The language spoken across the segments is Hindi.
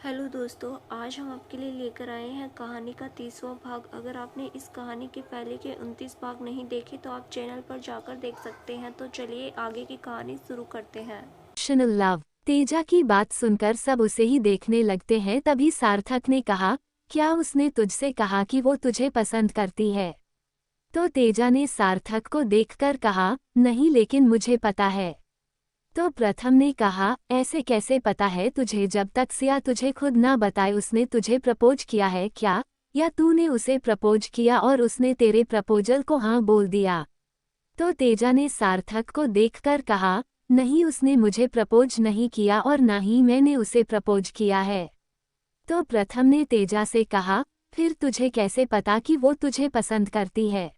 हेलो दोस्तों, आज हम आपके लिए लेकर आए हैं कहानी का 30वां भाग। अगर आपने इस कहानी के पहले के 29 भाग नहीं देखे तो आप चैनल पर जाकर देख सकते हैं। तो चलिए आगे की कहानी शुरू करते हैं। लव। तेजा की बात सुनकर सब उसे ही देखने लगते हैं। तभी सार्थक ने कहा, क्या उसने तुझसे कहा कि वो तुझे पसंद करती है? तो तेजा ने सार्थक को देखकर कहा, नहीं, लेकिन मुझे पता है। तो प्रथम ने कहा, ऐसे कैसे पता है तुझे जब तक सिया तुझे खुद ना बताए उसने तुझे प्रपोज किया है क्या, या तूने उसे प्रपोज किया और उसने तेरे प्रपोजल को हाँ बोल दिया? तो तेजा ने सार्थक को देखकर कहा, नहीं, उसने मुझे प्रपोज नहीं किया और ना ही मैंने उसे प्रपोज किया है। तो प्रथम ने तेजा से कहा, फिर तुझे कैसे पता कि वो तुझे पसंद करती है?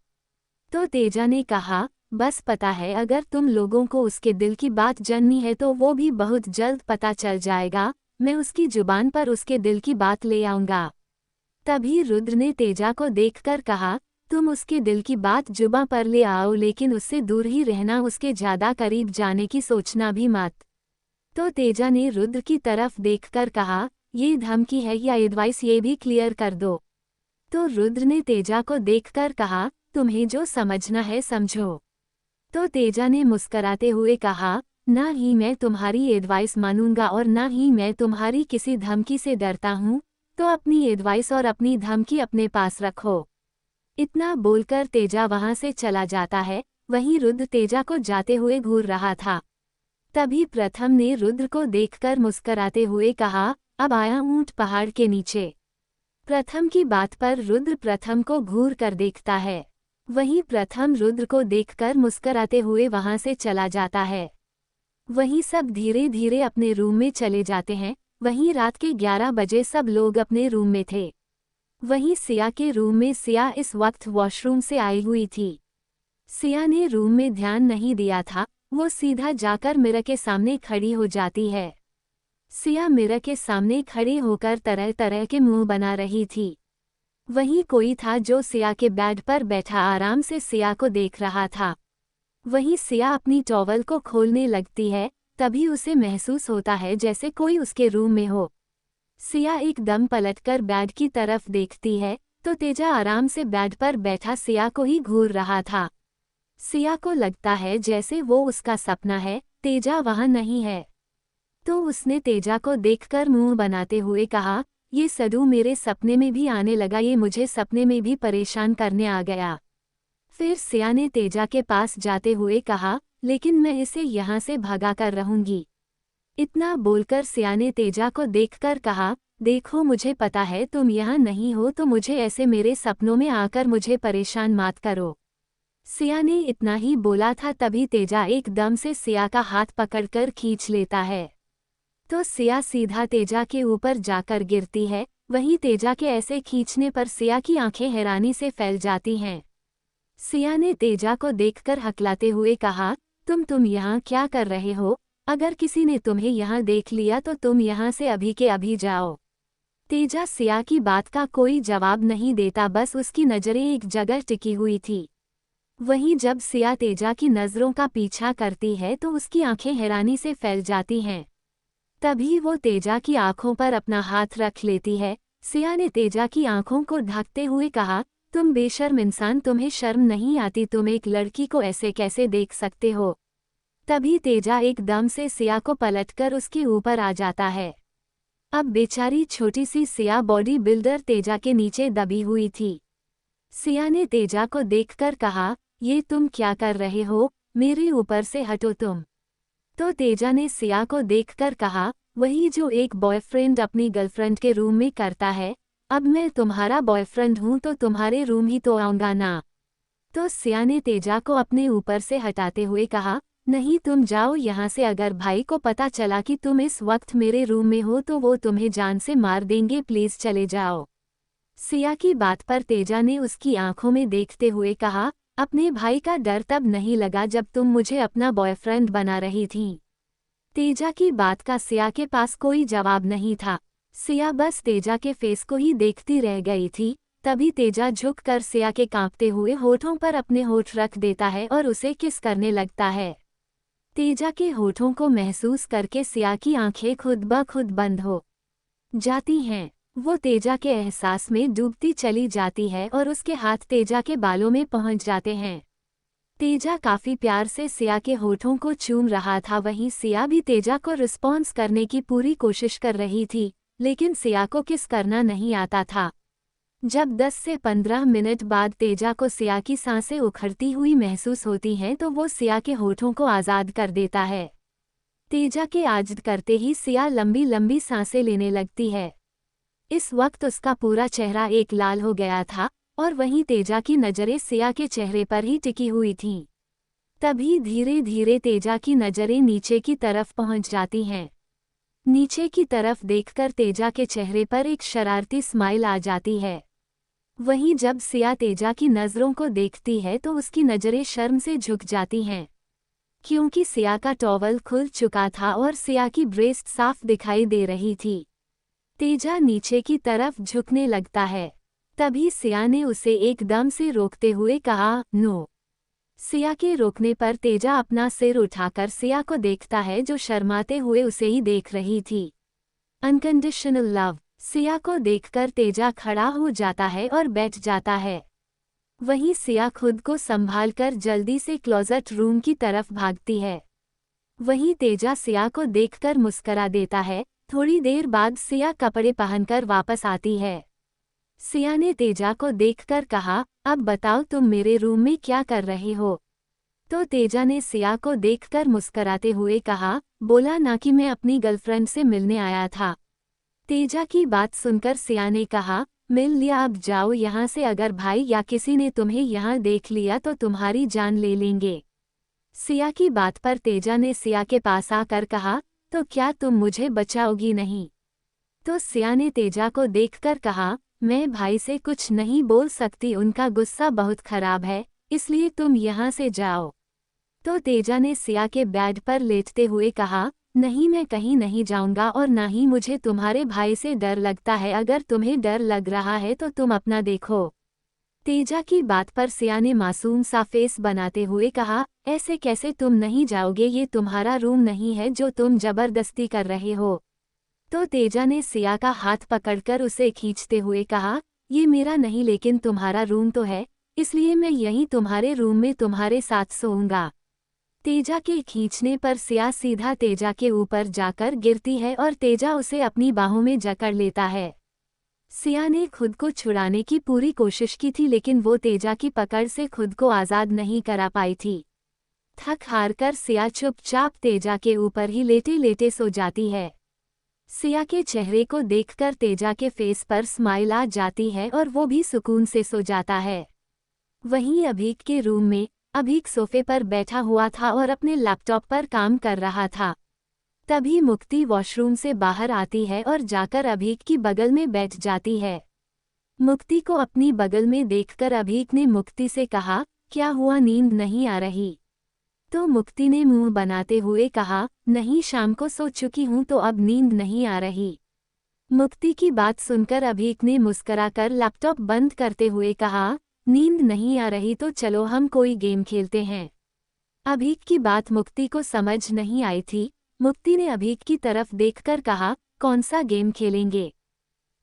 तो तेजा ने कहा, बस पता है, अगर तुम लोगों को उसके दिल की बात जाननी है तो वो भी बहुत जल्द पता चल जाएगा। मैं उसकी जुबान पर उसके दिल की बात ले आऊंगा। तभी रुद्र ने तेजा को देखकर कहा, तुम उसके दिल की बात जुबां पर ले आओ, लेकिन उससे दूर ही रहना, उसके ज्यादा करीब जाने की सोचना भी मत। तो तेजा ने रुद्र की तरफ देखकर कहा, ये धमकी है या एडवाइस, ये भी क्लियर कर दो। तो रुद्र ने तेजा को देखकर कहा, तुम्हें जो समझना है समझो। तो तेजा ने मुस्कराते हुए कहा, ना ही मैं तुम्हारी एडवाइस मानूंगा और ना ही मैं तुम्हारी किसी धमकी से डरता हूँ। तो अपनी एडवाइस और अपनी धमकी अपने पास रखो। इतना बोलकर तेजा वहां से चला जाता है। वहीं रुद्र तेजा को जाते हुए घूर रहा था। तभी प्रथम ने रुद्र को देखकर मुस्कराते हुए कहा, अब आया ऊंट पहाड़ के नीचे। प्रथम की बात पर रुद्र प्रथम को घूर कर देखता है। वहीं प्रथम रुद्र को देखकर मुस्कराते हुए वहां से चला जाता है। वहीं सब धीरे धीरे अपने रूम में चले जाते हैं। वहीं रात के 11 बजे सब लोग अपने रूम में थे। वहीं सिया के रूम में सिया इस वक्त वॉशरूम से आई हुई थी। सिया ने रूम में ध्यान नहीं दिया था। वो सीधा जाकर मिरर के सामने खड़ी हो जाती है। सिया मिरर के सामने खड़ी होकर तरह तरह के मुंह बना रही थी। वहीं कोई था जो सिया के बेड पर बैठा आराम से सिया को देख रहा था। वहीं सिया अपनी टॉवल को खोलने लगती है। तभी उसे महसूस होता है जैसे कोई उसके रूम में हो। सिया एकदम पलटकर बेड की तरफ देखती है तो तेजा आराम से बेड पर बैठा सिया को ही घूर रहा था। सिया को लगता है जैसे वो उसका सपना है, तेजा वहां नहीं है। तो उसने तेजा को देखकर मुंह बनाते हुए कहा, ये सडू मेरे सपने में भी आने लगा, ये मुझे सपने में भी परेशान करने आ गया। फिर सिया ने तेजा के पास जाते हुए कहा, लेकिन मैं इसे यहाँ से भगा कर रहूंगी। इतना बोलकर सिया ने तेजा को देखकर कहा, देखो मुझे पता है तुम यहाँ नहीं हो, तो मुझे ऐसे मेरे सपनों में आकर मुझे परेशान मत करो। सिया ने इतना ही बोला था तभी तेजा एकदम से सिया का हाथ पकड़कर खींच लेता है। तो सिया सीधा तेजा के ऊपर जाकर गिरती है। वहीं तेजा के ऐसे खींचने पर सिया की आंखें हैरानी से फैल जाती हैं। सिया ने तेजा को देखकर हकलाते हुए कहा, तुम यहाँ क्या कर रहे हो? अगर किसी ने तुम्हें यहाँ देख लिया तो तुम यहाँ से अभी के अभी जाओ। तेजा सिया की बात का कोई जवाब नहीं देता, बस उसकी नज़रें एक जगह टिकी हुई थी। वहीं जब सिया तेजा की नज़रों का पीछा करती है तो उसकी आंखें हैरानी से फैल जाती हैं। तभी वो तेजा की आंखों पर अपना हाथ रख लेती है। सिया ने तेजा की आंखों को ढकते हुए कहा, तुम बेशर्म इंसान, तुम्हें शर्म नहीं आती? तुम एक लड़की को ऐसे कैसे देख सकते हो? तभी तेजा एकदम से सिया को पलटकर उसके ऊपर आ जाता है। अब बेचारी छोटी सी सिया बॉडी बिल्डर तेजा के नीचे दबी हुई थी। सिया ने तेजा को देखकर कहा, ये तुम क्या कर रहे हो? मेरे ऊपर से हटो तुम। तो तेजा ने सिया को देखकर कहा, वही जो एक बॉयफ्रेंड अपनी गर्लफ्रेंड के रूम में करता है। अब मैं तुम्हारा बॉयफ्रेंड हूं तो तुम्हारे रूम ही तो आऊंगा ना। तो सिया ने तेजा को अपने ऊपर से हटाते हुए कहा, नहीं, तुम जाओ यहाँ से। अगर भाई को पता चला कि तुम इस वक्त मेरे रूम में हो तो वो तुम्हें जान से मार देंगे, प्लीज चले जाओ। सिया की बात पर तेजा ने उसकी आंखों में देखते हुए कहा, अपने भाई का डर तब नहीं लगा जब तुम मुझे अपना बॉयफ्रेंड बना रही थी। तेजा की बात का सिया के पास कोई जवाब नहीं था। सिया बस तेजा के फेस को ही देखती रह गई थी। तभी तेजा झुककर सिया के कांपते हुए होठों पर अपने होठ रख देता है और उसे किस करने लगता है। तेजा के होठों को महसूस करके सिया की आंखें खुद ब खुद बंद हो जाती हैं। वो तेजा के एहसास में डूबती चली जाती है और उसके हाथ तेजा के बालों में पहुंच जाते हैं। तेजा काफी प्यार से सिया के होठों को चूम रहा था, वहीं सिया भी तेजा को रिस्पॉन्स करने की पूरी कोशिश कर रही थी, लेकिन सिया को किस करना नहीं आता था। जब 10 से 15 मिनट बाद तेजा को सिया की सांसें उखड़ती हुई महसूस होती हैं तो वो सिया के होठों को आज़ाद कर देता है। तेजा के आज़ाद करते ही सिया लंबी लंबी सांसें लेने लगती है। इस वक्त उसका पूरा चेहरा एक लाल हो गया था और वहीं तेजा की नज़रें सिया के चेहरे पर ही टिकी हुई थीं। तभी धीरे धीरे तेजा की नज़रें नीचे की तरफ पहुंच जाती हैं। नीचे की तरफ देखकर तेजा के चेहरे पर एक शरारती स्माइल आ जाती है। वहीं जब सिया तेजा की नज़रों को देखती है तो उसकी नज़रें शर्म से झुक जाती हैं, क्योंकि सिया का टॉवल खुल चुका था और सिया की ब्रेस्ट साफ दिखाई दे रही थी। तेजा नीचे की तरफ झुकने लगता है। तभी सिया ने उसे एकदम से रोकते हुए कहा, नो। सिया के रोकने पर तेजा अपना सिर उठाकर सिया को देखता है, जो शर्माते हुए उसे ही देख रही थी। Unconditional love. सिया को देखकर तेजा खड़ा हो जाता है और बैठ जाता है। वहीं सिया खुद को संभालकर जल्दी से क्लोजेट रूम की तरफ भागती है। वहीं तेजा सिया को देखकर मुस्करा देता है। थोड़ी देर बाद सिया कपड़े पहनकर वापस आती है। सिया ने तेजा को देखकर कहा, अब बताओ तुम मेरे रूम में क्या कर रहे हो? तो तेजा ने सिया को देखकर मुस्कराते हुए कहा, बोला ना कि मैं अपनी गर्लफ्रेंड से मिलने आया था। तेजा की बात सुनकर सिया ने कहा, मिल लिया, अब जाओ यहाँ से, अगर भाई या किसी ने तुम्हें यहाँ देख लिया तो तुम्हारी जान ले लेंगे। सिया की बात पर तेजा ने सिया के पास आकर कहा, तो क्या तुम मुझे बचाओगी नहीं? तो सिया ने तेजा को देखकर कहा, मैं भाई से कुछ नहीं बोल सकती, उनका गुस्सा बहुत खराब है, इसलिए तुम यहाँ से जाओ। तो तेजा ने सिया के बेड पर लेटते हुए कहा, नहीं, मैं कहीं नहीं जाऊंगा और ना ही मुझे तुम्हारे भाई से डर लगता है, अगर तुम्हें डर लग रहा है तो तुम अपना देखो। तेजा की बात पर सिया ने मासूम सा फेस बनाते हुए कहा, ऐसे कैसे तुम नहीं जाओगे, ये तुम्हारा रूम नहीं है जो तुम जबरदस्ती कर रहे हो। तो तेजा ने सिया का हाथ पकड़कर उसे खींचते हुए कहा, ये मेरा नहीं लेकिन तुम्हारा रूम तो है, इसलिए मैं यहीं तुम्हारे रूम में तुम्हारे साथ सोऊंगा। तेजा के खींचने पर सिया सीधा तेजा के ऊपर जाकर गिरती है और तेजा उसे अपनी बाहों में जकड़ लेता है। सिया ने खुद को छुड़ाने की पूरी कोशिश की थी, लेकिन वो तेजा की पकड़ से खुद को आज़ाद नहीं करा पाई थी। थक हार कर सिया चुपचाप तेजा के ऊपर ही लेटे लेटे सो जाती है। सिया के चेहरे को देखकर तेजा के फेस पर स्माइल आ जाती है और वो भी सुकून से सो जाता है। वहीं अभीक के रूम में अभीक सोफे पर बैठा हुआ था और अपने लैपटॉप पर काम कर रहा था। तभी मुक्ति वॉशरूम से बाहर आती है और जाकर अभीक की बगल में बैठ जाती है। मुक्ति को अपनी बगल में देखकर अभीक ने मुक्ति से कहा, क्या हुआ, नींद नहीं आ रही? तो मुक्ति ने मुंह बनाते हुए कहा, नहीं, शाम को सो चुकी हूं तो अब नींद नहीं आ रही। मुक्ति की बात सुनकर अभीक ने मुस्कुराकर लैपटॉप बंद करते हुए कहा, नींद नहीं आ रही तो चलो हम कोई गेम खेलते हैं। अभीक की बात मुक्ति को समझ नहीं आई थी। मुक्ति ने अभीक की तरफ देखकर कहा, कौन सा गेम खेलेंगे?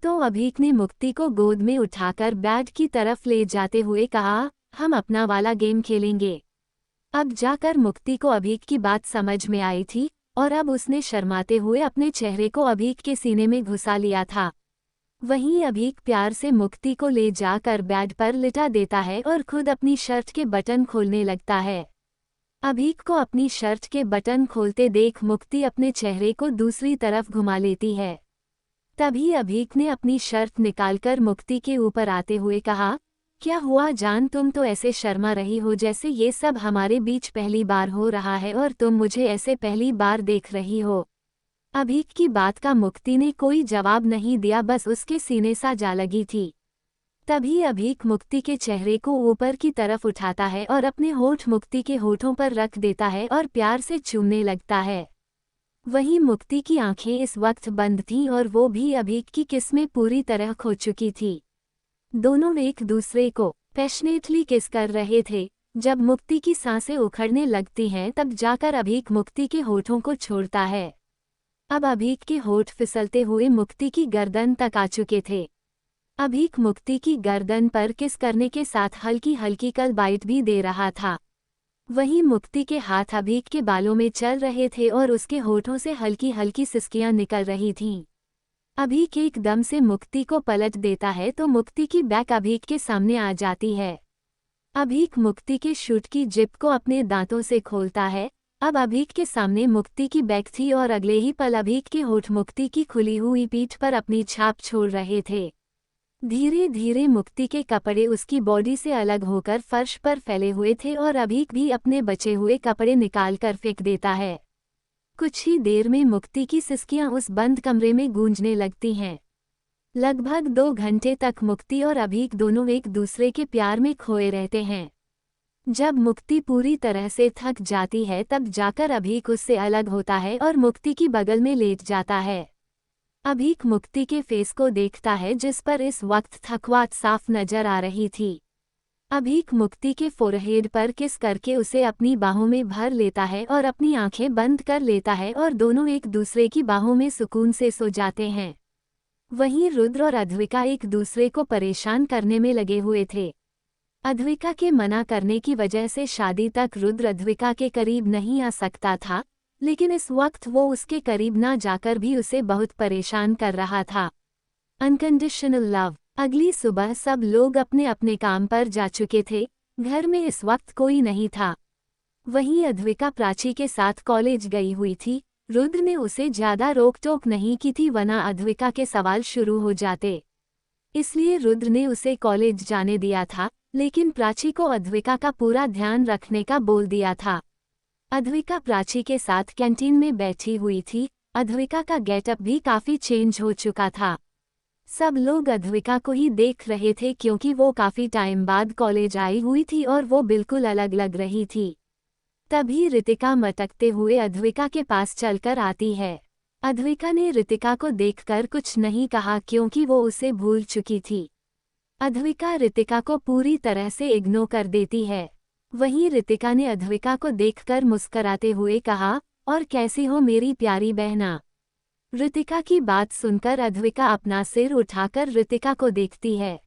तो अभीक ने मुक्ति को गोद में उठाकर बेड की तरफ ले जाते हुए कहा, हम अपना वाला गेम खेलेंगे। अब जाकर मुक्ति को अभीक की बात समझ में आई थी और अब उसने शर्माते हुए अपने चेहरे को अभीक के सीने में घुसा लिया था। वहीं अभीक प्यार से मुक्ति को ले जाकर बेड पर लिटा देता है और खुद अपनी शर्ट के बटन खोलने लगता है। अभीक को अपनी शर्ट के बटन खोलते देख मुक्ति अपने चेहरे को दूसरी तरफ घुमा लेती है। तभी अभीक ने अपनी शर्ट निकालकर मुक्ति के ऊपर आते हुए कहा, क्या हुआ जान, तुम तो ऐसे शर्मा रही हो जैसे ये सब हमारे बीच पहली बार हो रहा है और तुम मुझे ऐसे पहली बार देख रही हो। अभीक की बात का मुक्ति ने कोई जवाब नहीं दिया, बस उसके सीने सा जा लगी थी। तभी अभीक मुक्ति के चेहरे को ऊपर की तरफ उठाता है और अपने होठ मुक्ति के होठों पर रख देता है और प्यार से चूमने लगता है। वहीं मुक्ति की आंखें इस वक्त बंद थीं और वो भी अभीक की किस में पूरी तरह खो चुकी थी। दोनों एक दूसरे को पैशनेटली किस कर रहे थे। जब मुक्ति की सांसें उखड़ने लगती हैं तब जाकर अभीक मुक्ति के होठों को छोड़ता है। अब अभीक के होठ फिसलते हुए मुक्ति की गर्दन तक आ चुके थे। अभीक मुक्ति की गर्दन पर किस करने के साथ हल्की हल्की कल बाइट भी दे रहा था। वहीं मुक्ति के हाथ अभीक के बालों में चल रहे थे और उसके होठों से हल्की हल्की सिसकियां निकल रही थीं। अभीक एकदम से मुक्ति को पलट देता है तो मुक्ति की बैक अभीक के सामने आ जाती है। अभीक मुक्ति के शूट की जिप को अपने दांतों से खोलता है। अब अभीक के सामने मुक्ति की बैक थी और अगले ही पल अभीक के होठ मुक्ति की खुली हुई पीठ पर अपनी छाप छोड़ रहे थे। धीरे धीरे मुक्ति के कपड़े उसकी बॉडी से अलग होकर फर्श पर फैले हुए थे और अभीक भी अपने बचे हुए कपड़े निकालकर फेंक देता है। कुछ ही देर में मुक्ति की सिसकियां उस बंद कमरे में गूंजने लगती हैं। लगभग 2 घंटे तक मुक्ति और अभीक दोनों एक दूसरे के प्यार में खोए रहते हैं। जब मुक्ति पूरी तरह से थक जाती है तब जाकर अभीक उससे अलग होता है और मुक्ति की बगल में लेट जाता है। अभीक मुक्ति के फेस को देखता है जिस पर इस वक्त थकवाट साफ नजर आ रही थी। अभीक मुक्ति के फोरहेड पर किस करके उसे अपनी बाहों में भर लेता है और अपनी आंखें बंद कर लेता है और दोनों एक दूसरे की बाहों में सुकून से सो जाते हैं। वहीं रुद्र और अद्विका एक दूसरे को परेशान करने में लगे हुए थे। अद्विका के मना करने की वजह से शादी तक रुद्र अद्विका के करीब नहीं आ सकता था, लेकिन इस वक्त वो उसके करीब ना जाकर भी उसे बहुत परेशान कर रहा था। Unconditional love. अगली सुबह सब लोग अपने अपने काम पर जा चुके थे। घर में इस वक्त कोई नहीं था। वहीं अद्विका प्राची के साथ कॉलेज गई हुई थी। रुद्र ने उसे ज्यादा रोक टोक नहीं की थी वरना अद्विका के सवाल शुरू हो जाते, इसलिए रुद्र ने उसे कॉलेज जाने दिया था, लेकिन प्राची को अद्विका का पूरा ध्यान रखने का बोल दिया था। अद्विका प्राची के साथ कैंटीन में बैठी हुई थी। अद्विका का गेटअप भी काफी चेंज हो चुका था। सब लोग अद्विका को ही देख रहे थे क्योंकि वो काफी टाइम बाद कॉलेज आई हुई थी और वो बिल्कुल अलग लग रही थी। तभी रितिका मटकते हुए अद्विका के पास चलकर आती है। अद्विका ने रितिका को देखकर कुछ नहीं कहा क्योंकि वो उसे भूल चुकी थी। अद्विका रितिका को पूरी तरह से इग्नोर कर देती है। वहीं रितिका ने अद्विका को देखकर मुस्कुराते हुए कहा, और कैसी हो मेरी प्यारी बहना। रितिका की बात सुनकर अद्विका अपना सिर उठाकर रितिका को देखती है।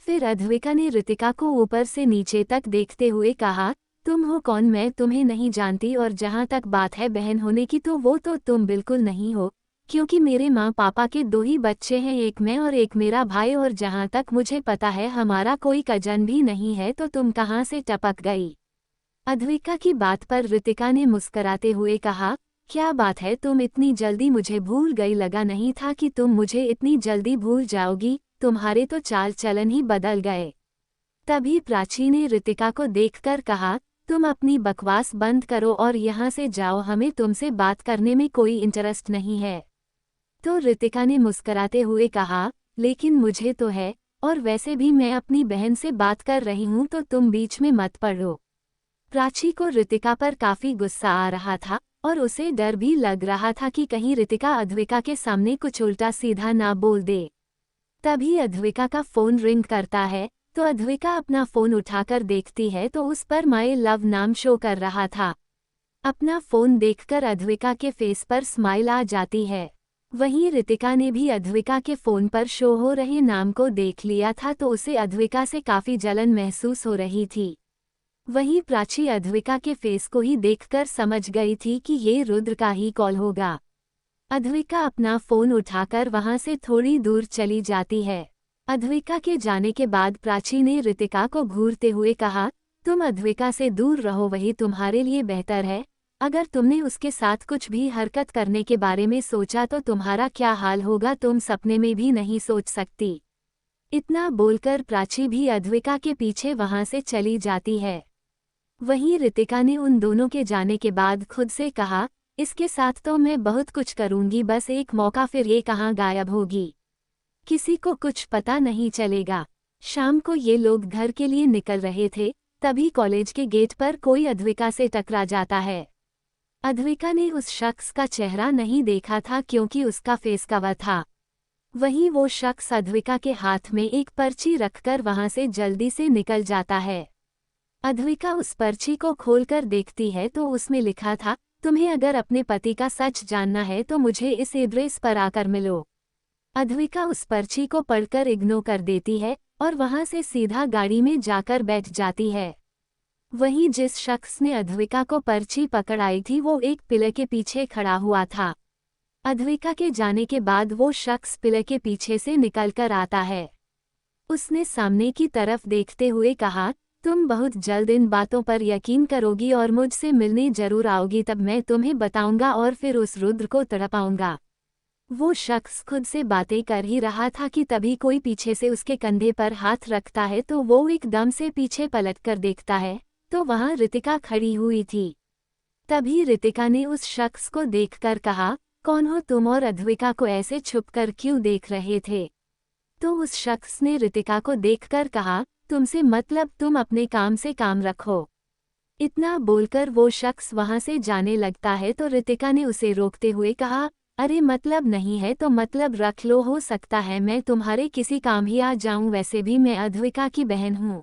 फिर अद्विका ने रितिका को ऊपर से नीचे तक देखते हुए कहा, तुम हो कौन? मैं तुम्हें नहीं जानती और जहाँ तक बात है बहन होने की तो वो तो तुम बिल्कुल नहीं हो, क्योंकि मेरे माँ पापा के 2 ही बच्चे हैं, एक मैं और एक मेरा भाई, और जहाँ तक मुझे पता है हमारा कोई कजन भी नहीं है, तो तुम कहाँ से टपक गई? अद्विका की बात पर रितिका ने मुस्कुराते हुए कहा, क्या बात है, तुम इतनी जल्दी मुझे भूल गई? लगा नहीं था कि तुम मुझे इतनी जल्दी भूल जाओगी, तुम्हारे तो चाल चलन ही बदल गए। तभी प्राची ने रितिका को देखकर कहा, तुम अपनी बकवास बंद करो और यहाँ से जाओ, हमें तुमसे बात करने में कोई इंटरेस्ट नहीं है। तो रितिका ने मुस्कुराते हुए कहा, लेकिन मुझे तो है, और वैसे भी मैं अपनी बहन से बात कर रही हूँ तो तुम बीच में मत पड़ो। प्राची को रितिका पर काफी गुस्सा आ रहा था और उसे डर भी लग रहा था कि कहीं रितिका अद्विका के सामने कुछ उल्टा सीधा ना बोल दे। तभी अद्विका का फोन रिंग करता है, तो अद्विका अपना फोन उठाकर देखती है तो उस पर माय लव नाम शो कर रहा था। अपना फोन देखकर अद्विका के फेस पर स्माइल आ जाती है। वहीं रितिका ने भी अद्विका के फोन पर शो हो रहे नाम को देख लिया था तो उसे अद्विका से काफी जलन महसूस हो रही थी। वहीं प्राची अद्विका के फेस को ही देखकर समझ गई थी कि ये रुद्र का ही कॉल होगा। अद्विका अपना फोन उठाकर वहां से थोड़ी दूर चली जाती है। अद्विका के जाने के बाद प्राची ने रितिका को घूरते हुए कहा, तुम अद्विका से दूर रहो, वही तुम्हारे लिए बेहतर है। अगर तुमने उसके साथ कुछ भी हरकत करने के बारे में सोचा तो तुम्हारा क्या हाल होगा तुम सपने में भी नहीं सोच सकती। इतना बोलकर प्राची भी अद्विका के पीछे वहां से चली जाती है। वहीं रितिका ने उन दोनों के जाने के बाद खुद से कहा, इसके साथ तो मैं बहुत कुछ करूंगी, बस एक मौका, फिर ये कहाँ गायब होगी, किसी को कुछ पता नहीं चलेगा। शाम को ये लोग घर के लिए निकल रहे थे, तभी कॉलेज के गेट पर कोई अद्विका से टकरा जाता है। अद्विका ने उस शख्स का चेहरा नहीं देखा था क्योंकि उसका फेस कवर था। वहीं वो शख्स अद्विका के हाथ में एक पर्ची रखकर वहां से जल्दी से निकल जाता है। अद्विका उस पर्ची को खोलकर देखती है तो उसमें लिखा था, तुम्हें अगर अपने पति का सच जानना है तो मुझे इस एड्रेस पर आकर मिलो। अद्विका उस पर्ची को पढ़कर इग्नोर कर देती है और वहां से सीधा गाड़ी में जाकर बैठ जाती है। वहीं जिस शख्स ने अद्विका को पर्ची पकड़ाई थी वो एक पिलर के पीछे खड़ा हुआ था। अद्विका के जाने के बाद वो शख्स पिलर के पीछे से निकलकर आता है। उसने सामने की तरफ देखते हुए कहा, तुम बहुत जल्द इन बातों पर यकीन करोगी और मुझसे मिलने जरूर आओगी, तब मैं तुम्हें बताऊंगा और फिर उस रुद्र को तड़पाऊंगा। वो शख्स खुद से बातें कर ही रहा था कि तभी कोई पीछे से उसके कंधे पर हाथ रखता है तो वो एकदम से पीछे पलटकर देखता है तो वहां रितिका खड़ी हुई थी। तभी रितिका ने उस शख्स को देखकर कहा, कौन हो तुम और अद्विका को ऐसे छुपकर क्यों देख रहे थे? तो उस शख्स ने रितिका को देखकर कहा, तुमसे मतलब, तुम अपने काम से काम रखो। इतना बोलकर वो शख्स वहां से जाने लगता है तो रितिका ने उसे रोकते हुए कहा, अरे मतलब नहीं है तो मतलब रख लो, हो सकता है मैं तुम्हारे किसी काम ही आ जाऊं, वैसे भी मैं अद्विका की बहन हूं।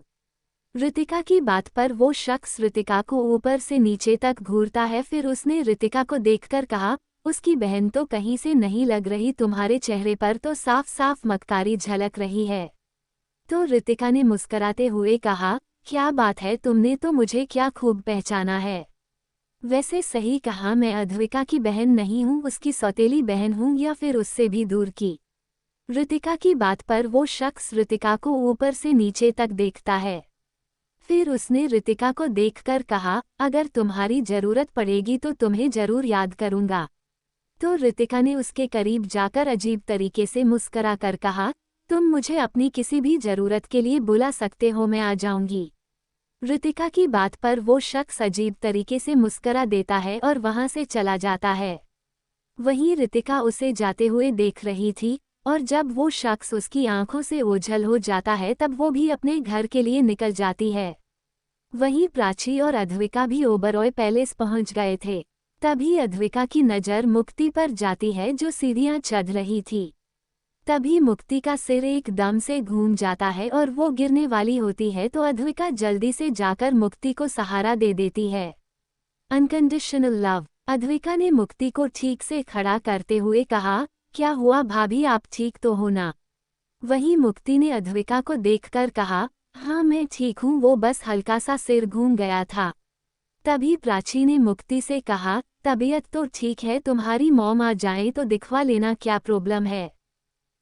रितिका की बात पर वो शख्स रितिका को ऊपर से नीचे तक घूरता है। फिर उसने रितिका को देखकर कहा, उसकी बहन तो कहीं से नहीं लग रही, तुम्हारे चेहरे पर तो साफ साफ मक्कारी झलक रही है। तो रितिका ने मुस्कुराते हुए कहा, क्या बात है, तुमने तो मुझे क्या खूब पहचाना है। वैसे सही कहा, मैं अद्विका की बहन नहीं हूँ, उसकी सौतेली बहन हूँ या फिर उससे भी दूर की। रितिका की बात पर वो शख्स रितिका को ऊपर से नीचे तक देखता है। फिर उसने रितिका को देखकर कहा, अगर तुम्हारी जरूरत पड़ेगी तो तुम्हें जरूर याद करूंगा। तो रितिका ने उसके करीब जाकर अजीब तरीके से मुस्करा कर कहा, तुम मुझे अपनी किसी भी जरूरत के लिए बुला सकते हो, मैं आ जाऊंगी। रितिका की बात पर वो शख्स अजीब तरीके से मुस्करा देता है और वहां से चला जाता है। वहीं रितिका उसे जाते हुए देख रही थी और जब वो शख्स उसकी आंखों से ओझल हो जाता है तब वो भी अपने घर के लिए निकल जाती है। वहीं प्राची और अद्विका भी ओबरॉय पैलेस पहुंच गए थे। तभी अद्विका की नज़र मुक्ति पर जाती है जो सीढ़ियां चढ़ रही थी। तभी मुक्ति का सिर एकदम से घूम जाता है और वो गिरने वाली होती है तो अद्विका जल्दी से जाकर मुक्ति को सहारा दे देती है। Unconditional love. अद्विका ने मुक्ति को ठीक से खड़ा करते हुए कहा, क्या हुआ भाभी, आप ठीक तो हो ना? वहीं मुक्ति ने अद्विका को देखकर कहा, हाँ मैं ठीक हूँ, वो बस हल्का सा सिर घूम गया था। तभी प्राची ने मुक्ति से कहा, तबीयत तो ठीक है, तुम्हारी मॉम आ जाए तो दिखवा लेना, क्या प्रॉब्लम है?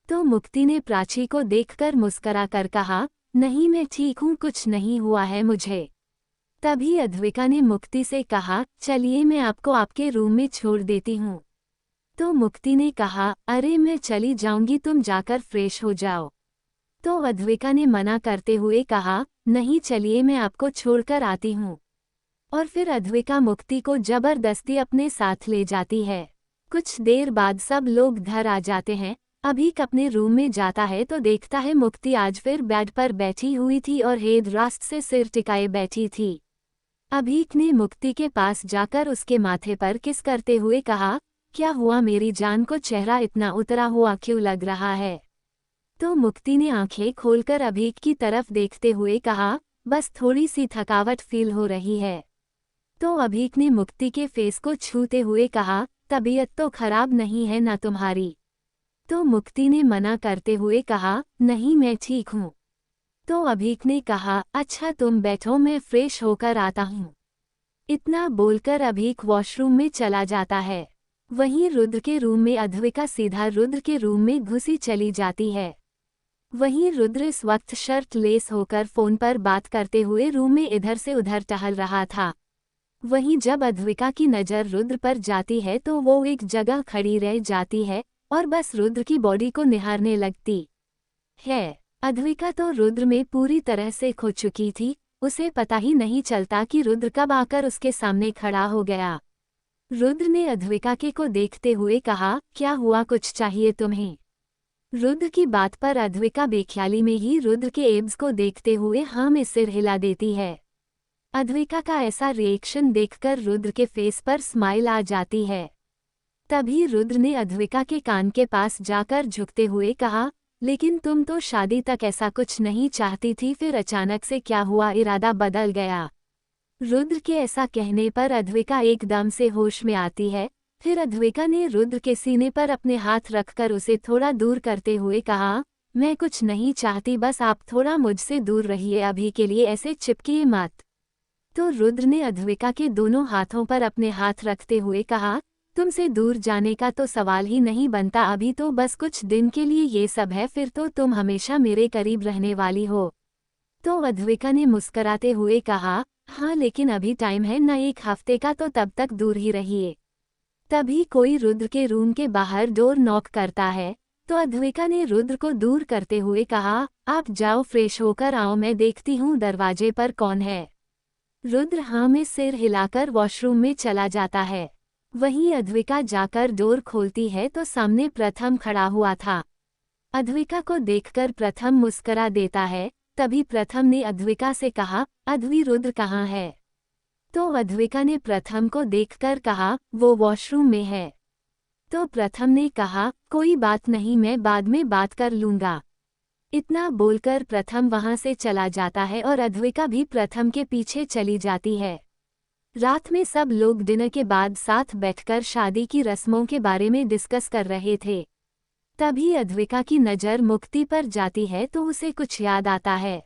तो मुक्ति ने प्राची को देखकर मुस्करा कर कहा, नहीं मैं ठीक हूँ, कुछ नहीं हुआ है मुझे। तभी अद्विका ने मुक्ति से कहा, चलिए मैं आपको आपके रूम में छोड़ देती हूँ। तो मुक्ति ने कहा, अरे मैं चली जाऊंगी, तुम जाकर फ्रेश हो जाओ। तो अद्विका ने मना करते हुए कहा, नहीं चलिए मैं आपको छोड़कर आती हूँ। और फिर अद्विका मुक्ति को जबरदस्ती अपने साथ ले जाती है। कुछ देर बाद सब लोग घर आ जाते हैं। अभीक अपने रूम में जाता है तो देखता है मुक्ति आज फिर बेड पर बैठी हुई थी और हेड रास्ट से सिर टिकाए बैठी थी। अभीक ने मुक्ति के पास जाकर उसके माथे पर किस करते हुए कहा, क्या हुआ मेरी जान को, चेहरा इतना उतरा हुआ क्यों लग रहा है? तो मुक्ति ने आंखें खोलकर अभीक की तरफ देखते हुए कहा, बस थोड़ी सी थकावट फील हो रही है। तो अभीक ने मुक्ति के फेस को छूते हुए कहा, तबीयत तो खराब नहीं है ना तुम्हारी? तो मुक्ति ने मना करते हुए कहा, नहीं मैं ठीक हूँ। तो अभीक ने कहा, अच्छा तुम बैठो, मैं फ्रेश होकर आता हूँ। इतना बोलकर अभीक वॉशरूम में चला जाता है। वहीं रुद्र के रूम में अद्विका सीधा रुद्र के रूम में घुसी चली जाती है। वहीं रुद्र इस वक्त शर्ट लेस होकर फोन पर बात करते हुए रूम में इधर से उधर टहल रहा था। वहीं जब अद्विका की नज़र रुद्र पर जाती है तो वो एक जगह खड़ी रह जाती है और बस रुद्र की बॉडी को निहारने लगती है। अद्विका तो रुद्र में पूरी तरह से खो चुकी थी, उसे पता ही नहीं चलता कि रुद्र कब आकर उसके सामने खड़ा हो गया। रुद्र ने अद्विका के को देखते हुए कहा, क्या हुआ, कुछ चाहिए तुम्हें? रुद्र की बात पर अद्विका बेख्याली में ही रुद्र के एब्स को देखते हुए हाँ में सिर हिला देती है। अद्विका का ऐसा रिएक्शन देखकर रुद्र के फेस पर स्माइल आ जाती है। तभी रुद्र ने अद्विका के कान के पास जाकर झुकते हुए कहा, लेकिन तुम तो शादी तक ऐसा कुछ नहीं चाहती थी, फिर अचानक से क्या हुआ, इरादा बदल गया? रुद्र के ऐसा कहने पर अद्विका एकदम से होश में आती है। फिर अद्विका ने रुद्र के सीने पर अपने हाथ रखकर उसे थोड़ा दूर करते हुए कहा, मैं कुछ नहीं चाहती, बस आप थोड़ा मुझसे दूर रहिए, अभी के लिए ऐसे चिपकिए मत। तो रुद्र ने अद्विका के दोनों हाथों पर अपने हाथ रखते हुए कहा, तुमसे दूर जाने का तो सवाल ही नहीं बनता, अभी तो बस कुछ दिन के लिए ये सब है, फिर तो तुम हमेशा मेरे करीब रहने वाली हो। तो अद्विका ने मुस्कराते हुए कहा, हाँ लेकिन अभी टाइम है ना, 1 हफ्ते का, तो तब तक दूर ही रहिए। तभी कोई रुद्र के रूम के बाहर डोर नॉक करता है। तो अद्विका ने रुद्र को दूर करते हुए कहा, आप जाओ, फ्रेश होकर आओ, मैं देखती हूँ दरवाजे पर कौन है। रुद्र हाँ में सिर हिलाकर वॉशरूम में चला जाता है। वहीं अद्विका जाकर डोर खोलती है तो सामने प्रथम खड़ा हुआ था। अद्विका को देखकर प्रथम मुस्करा देता है। तभी प्रथम ने अद्विका से कहा, अद्वि, रुद्र कहाँ है? तो अद्विका ने प्रथम को देखकर कहा, वो वॉशरूम में है। तो प्रथम ने कहा, कोई बात नहीं, मैं बाद में बात कर लूंगा। इतना बोलकर प्रथम वहां से चला जाता है और अद्विका भी प्रथम के पीछे चली जाती है। रात में सब लोग डिनर के बाद साथ बैठकर शादी की रस्मों के बारे में डिस्कस कर रहे थे। तभी अद्विका की नज़र मुक्ति पर जाती है तो उसे कुछ याद आता है।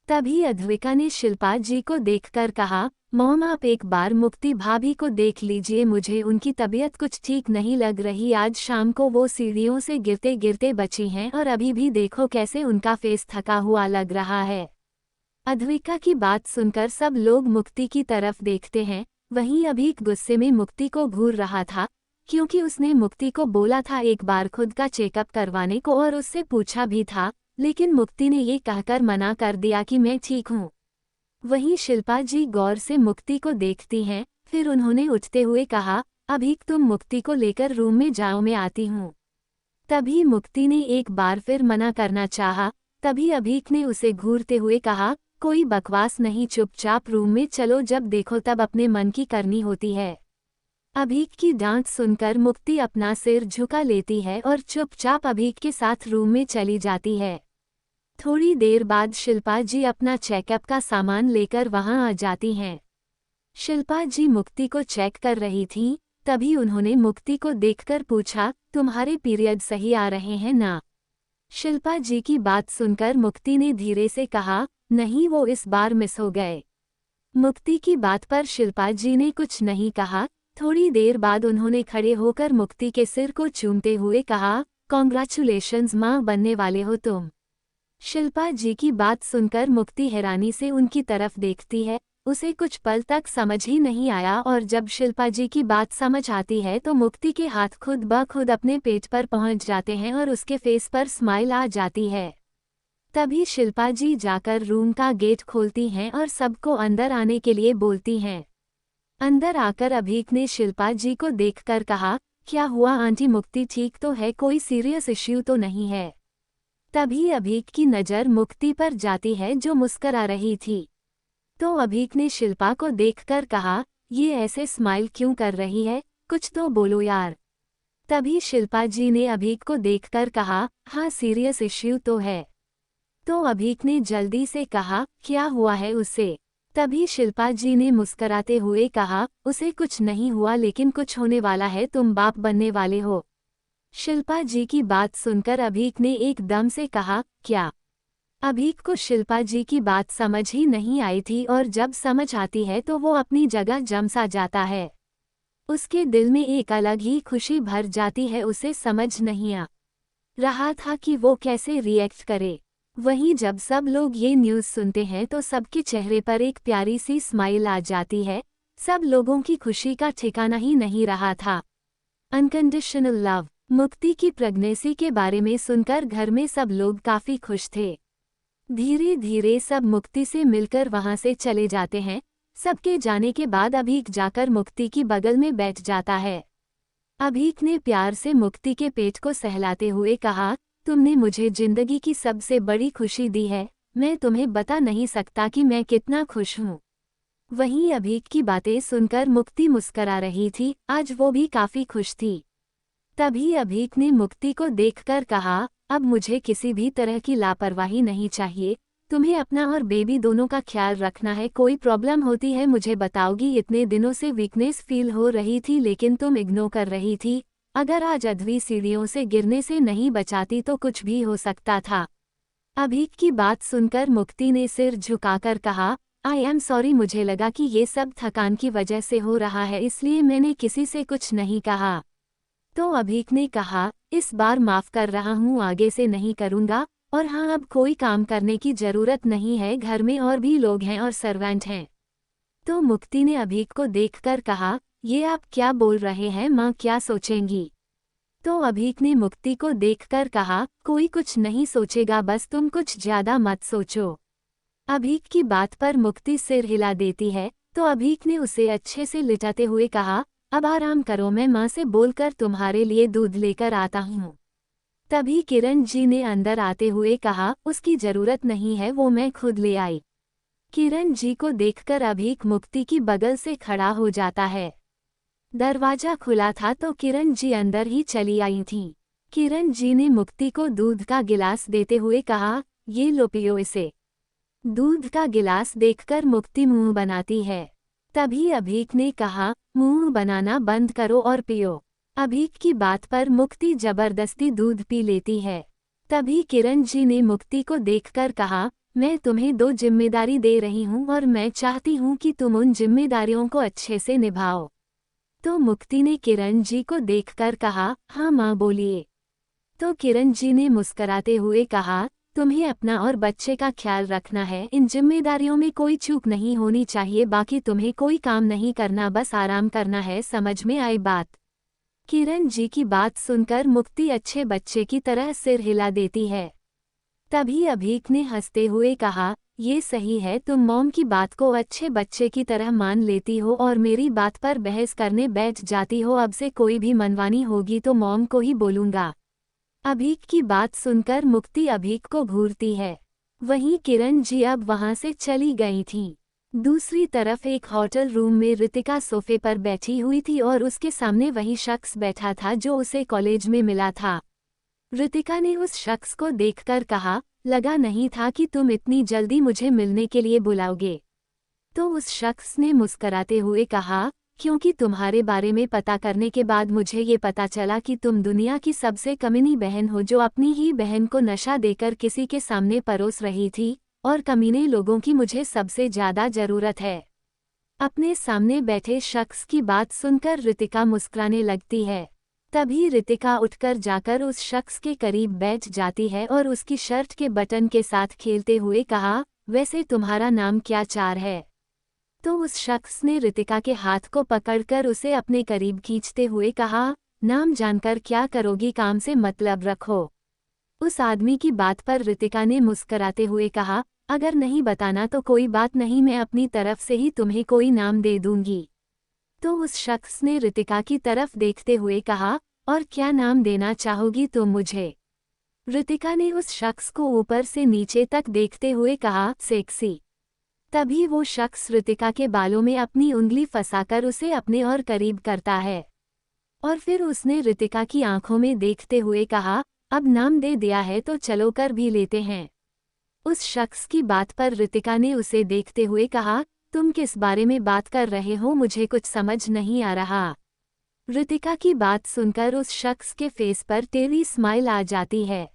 तभी अद्विका ने शिल्पा जी को देखकर कहा, मॉम आप एक बार मुक्ति भाभी को देख लीजिए, मुझे उनकी तबीयत कुछ ठीक नहीं लग रही, आज शाम को वो सीढ़ियों से गिरते गिरते बची हैं और अभी भी देखो कैसे उनका फेस थका हुआ लग रहा है। अद्विका की बात सुनकर सब लोग मुक्ति की तरफ देखते हैं। वहीं अभी गुस्से में मुक्ति को घूर रहा था, क्योंकि उसने मुक्ति को बोला था एक बार खुद का चेकअप करवाने को और उससे पूछा भी था, लेकिन मुक्ति ने ये कहकर मना कर दिया कि मैं ठीक हूँ। वहीं शिल्पा जी गौर से मुक्ति को देखती हैं, फिर उन्होंने उठते हुए कहा, अभी तुम मुक्ति को लेकर रूम में जाओ, मैं आती हूँ। तभी मुक्ति ने एक बार फिर मना करना चाहा। तभी अभीक ने उसे घूरते हुए कहा, कोई बकवास नहीं, चुपचाप रूम में चलो, जब देखो तब अपने मन की करनी होती है। अभीक की डांट सुनकर मुक्ति अपना सिर झुका लेती है और चुपचाप अभीक के साथ रूम में चली जाती है। थोड़ी देर बाद शिल्पा जी अपना चेकअप का सामान लेकर वहां आ जाती हैं। शिल्पा जी मुक्ति को चेक कर रही थीं, तभी उन्होंने मुक्ति को देखकर पूछा, तुम्हारे पीरियड सही आ रहे हैं ना? शिल्पा जी की बात सुनकर मुक्ति ने धीरे से कहा, नहीं, वो इस बार मिस हो गए। मुक्ति की बात पर शिल्पा जी ने कुछ नहीं कहा। थोड़ी देर बाद उन्होंने खड़े होकर मुक्ति के सिर को चूमते हुए कहा, कॉन्ग्रेचुलेशंस, माँ बनने वाले हो तुम। शिल्पा जी की बात सुनकर मुक्ति हैरानी से उनकी तरफ देखती है। उसे कुछ पल तक समझ ही नहीं आया और जब शिल्पा जी की बात समझ आती है तो मुक्ति के हाथ खुद ब खुद अपने पेट पर पहुंच जाते हैं और उसके फेस पर स्माइल आ जाती है। तभी शिल्पा जी जाकर रूम का गेट खोलती हैं और सबको अंदर आने के लिए बोलती हैं। अंदर आकर अभीक ने शिल्पा जी को देखकर कहा, क्या हुआ आंटी, मुक्ति ठीक तो है, कोई सीरियस इश्यू तो नहीं है? तभी अभीक की नज़र मुक्ति पर जाती है जो मुस्करा रही थी। तो अभीक ने शिल्पा को देखकर कहा, ये ऐसे स्माइल क्यों कर रही है, कुछ तो बोलो यार। तभी शिल्पा जी ने अभीक को देखकर कहा, हाँ सीरियस इश्यू तो है। तो अभीक ने जल्दी से कहा, क्या हुआ है उसे? तभी शिल्पा जी ने मुस्कराते हुए कहा, उसे कुछ नहीं हुआ, लेकिन कुछ होने वाला है, तुम बाप बनने वाले हो। शिल्पा जी की बात सुनकर अभीक ने एकदम से कहा, क्या? अभीक को शिल्पा जी की बात समझ ही नहीं आई थी और जब समझ आती है तो वो अपनी जगह जम सा जाता है। उसके दिल में एक अलग ही खुशी भर जाती है, उसे समझ नहीं आ रहा था कि वो कैसे रिएक्ट करे। वहीं जब सब लोग ये न्यूज़ सुनते हैं तो सबके चेहरे पर एक प्यारी सी स्माइल आ जाती है। सब लोगों की खुशी का ठिकाना ही नहीं रहा था। Unconditional love. मुक्ति की प्रेगनेंसी के बारे में सुनकर घर में सब लोग काफ़ी खुश थे। धीरे धीरे सब मुक्ति से मिलकर वहां से चले जाते हैं। सबके जाने के बाद अभीक जाकर मुक्ति की बगल में बैठ जाता है। अभीक ने प्यार से मुक्ति के पेट को सहलाते हुए कहा, तुमने मुझे जिंदगी की सबसे बड़ी खुशी दी है, मैं तुम्हें बता नहीं सकता कि मैं कितना खुश हूँ। वहीं अभीक की बातें सुनकर मुक्ति मुस्करा रही थी, आज वो भी काफ़ी खुश थी। तभी अभीक ने मुक्ति को देखकर कहा, अब मुझे किसी भी तरह की लापरवाही नहीं चाहिए, तुम्हें अपना और बेबी दोनों का ख्याल रखना है। कोई प्रॉब्लम होती है मुझे बताओगी। इतने दिनों से वीकनेस फील हो रही थी लेकिन तुम इग्नोर कर रही थी। अगर आज अधवी सीढ़ियों से गिरने से नहीं बचाती तो कुछ भी हो सकता था। अभीक की बात सुनकर मुक्ति ने सिर झुकाकर कहा, आई एम सॉरी, मुझे लगा कि ये सब थकान की वजह से हो रहा है इसलिए मैंने किसी से कुछ नहीं कहा। तो अभीक ने कहा, इस बार माफ कर रहा हूँ, आगे से नहीं करूँगा। और हाँ, अब कोई काम करने की जरूरत नहीं है, घर में और भी लोग हैं और सर्वेंट हैं। तो मुक्ति ने अभीक को देखकर कहा, ये आप क्या बोल रहे हैं, माँ क्या सोचेंगी। तो अभीक ने मुक्ति को देखकर कहा, कोई कुछ नहीं सोचेगा, बस तुम कुछ ज्यादा मत सोचो। अभीक की बात पर मुक्ति सिर हिला देती है। तो अभीक ने उसे अच्छे से लिटाते हुए कहा, अब आराम करो, मैं माँ से बोलकर तुम्हारे लिए दूध लेकर आता हूँ। तभी किरण जी ने अंदर आते हुए कहा, उसकी जरूरत नहीं है, वो मैं खुद ले आई। किरण जी को देखकर अभीक मुक्ति की बगल से खड़ा हो जाता है। दरवाजा खुला था तो किरण जी अंदर ही चली आई थीं। किरण जी ने मुक्ति को दूध का गिलास देते हुए कहा, ये लो पियो इसे। दूध का गिलास देखकर मुक्ति मुंह बनाती है। तभी अभीक ने कहा, मुंह बनाना बंद करो और पियो। अभीक की बात पर मुक्ति जबरदस्ती दूध पी लेती है। तभी किरण जी ने मुक्ति को देखकर कहा, मैं तुम्हें 2 जिम्मेदारी दे रही हूँ और मैं चाहती हूँ कि तुम उन जिम्मेदारियों को अच्छे से निभाओ। तो मुक्ति ने किरण जी को देखकर कहा, हाँ माँ बोलिए। तो किरण जी ने मुस्कराते हुए कहा, तुम्हें अपना और बच्चे का ख्याल रखना है, इन जिम्मेदारियों में कोई चूक नहीं होनी चाहिए, बाकी तुम्हें कोई काम नहीं करना, बस आराम करना है, समझ में आई बात। किरण जी की बात सुनकर मुक्ति अच्छे बच्चे की तरह सिर हिला देती है। तभी अभीक ने हंसते हुए कहा, ये सही है, तुम मॉम की बात को अच्छे बच्चे की तरह मान लेती हो और मेरी बात पर बहस करने बैठ जाती हो। अब से कोई भी मनमानी होगी तो मॉम को ही बोलूँगा। अभीक की बात सुनकर मुक्ति अभीक को घूरती है। वहीं किरण जी अब वहां से चली गई थीं। दूसरी तरफ एक होटल रूम में ऋतिका सोफे पर बैठी हुई थी और उसके सामने वही शख्स बैठा था जो उसे कॉलेज में मिला था। ऋतिका ने उस शख्स को देखकर कहा, लगा नहीं था कि तुम इतनी जल्दी मुझे मिलने के लिए बुलाओगे। तो उस शख्स ने मुस्कराते हुए कहा, क्योंकि तुम्हारे बारे में पता करने के बाद मुझे ये पता चला कि तुम दुनिया की सबसे कमीनी बहन हो जो अपनी ही बहन को नशा देकर किसी के सामने परोस रही थी, और कमीने लोगों की मुझे सबसे ज्यादा जरूरत है। अपने सामने बैठे शख्स की बात सुनकर ऋतिका मुस्कुराने लगती है। तभी ऋतिका उठकर जाकर उस शख्स के करीब बैठ जाती है और उसकी शर्ट के बटन के साथ खेलते हुए कहा, वैसे तुम्हारा नाम क्या चार है। तो उस शख्स ने ऋतिका के हाथ को पकड़कर उसे अपने करीब खींचते हुए कहा, नाम जानकर क्या करोगी, काम से मतलब रखो। उस आदमी की बात पर ऋतिका ने मुस्कराते हुए कहा, अगर नहीं बताना तो कोई बात नहीं, मैं अपनी तरफ से ही तुम्हें कोई नाम दे दूंगी। तो उस शख्स ने ऋतिका की तरफ देखते हुए कहा, और क्या नाम देना चाहोगी तुम मुझे। ऋतिका ने उस शख्स को ऊपर से नीचे तक देखते हुए कहा, सेक्सी। तभी वो शख्स ऋतिका के बालों में अपनी उंगली फंसाकर उसे अपने और करीब करता है और फिर उसने ऋतिका की आंखों में देखते हुए कहा, अब नाम दे दिया है तो चलो कर भी लेते हैं। उस शख्स की बात पर ऋतिका ने उसे देखते हुए कहा, तुम किस बारे में बात कर रहे हो, मुझे कुछ समझ नहीं आ रहा। ऋतिका की बात सुनकर उस शख्स के फेस पर टेढ़ी स्माइल आ जाती है।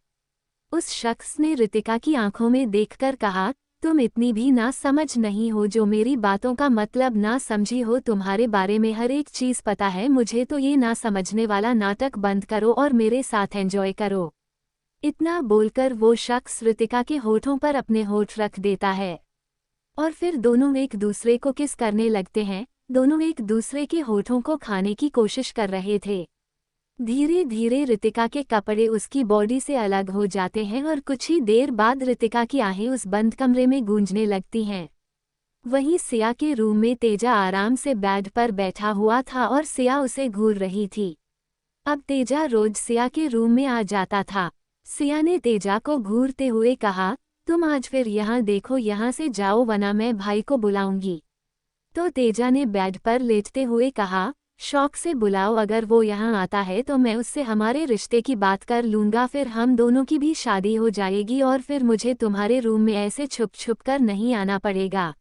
उस शख्स ने ऋतिका की आंखों में देखकर कहा, तुम इतनी भी ना समझ नहीं हो जो मेरी बातों का मतलब ना समझी हो, तुम्हारे बारे में हर एक चीज पता है मुझे, तो ये ना समझने वाला नाटक बंद करो और मेरे साथ एंजॉय करो। इतना बोलकर वो शख्स ऋतिका के होठों पर अपने होठ रख देता है और फिर दोनों एक दूसरे को किस करने लगते हैं। दोनों एक दूसरे के होठों को खाने की कोशिश कर रहे थे। धीरे धीरे ऋतिका के कपड़े उसकी बॉडी से अलग हो जाते हैं और कुछ ही देर बाद ऋतिका की आहें उस बंद कमरे में गूंजने लगती हैं। वहीं सिया के रूम में तेजा आराम से बेड पर बैठा हुआ था और सिया उसे घूर रही थी। अब तेजा रोज सिया के रूम में आ जाता था। सिया ने तेजा को घूरते हुए कहा, तुम आज फिर यहाँ देखो, यहाँ से जाओ वरना मैं भाई को बुलाऊंगी। तो तेजा ने बेड पर लेटते हुए कहा, शौक से बुलाओ, अगर वो यहाँ आता है तो मैं उससे हमारे रिश्ते की बात कर लूँगा, फिर हम दोनों की भी शादी हो जाएगी और फिर मुझे तुम्हारे रूम में ऐसे छुप छुप कर नहीं आना पड़ेगा।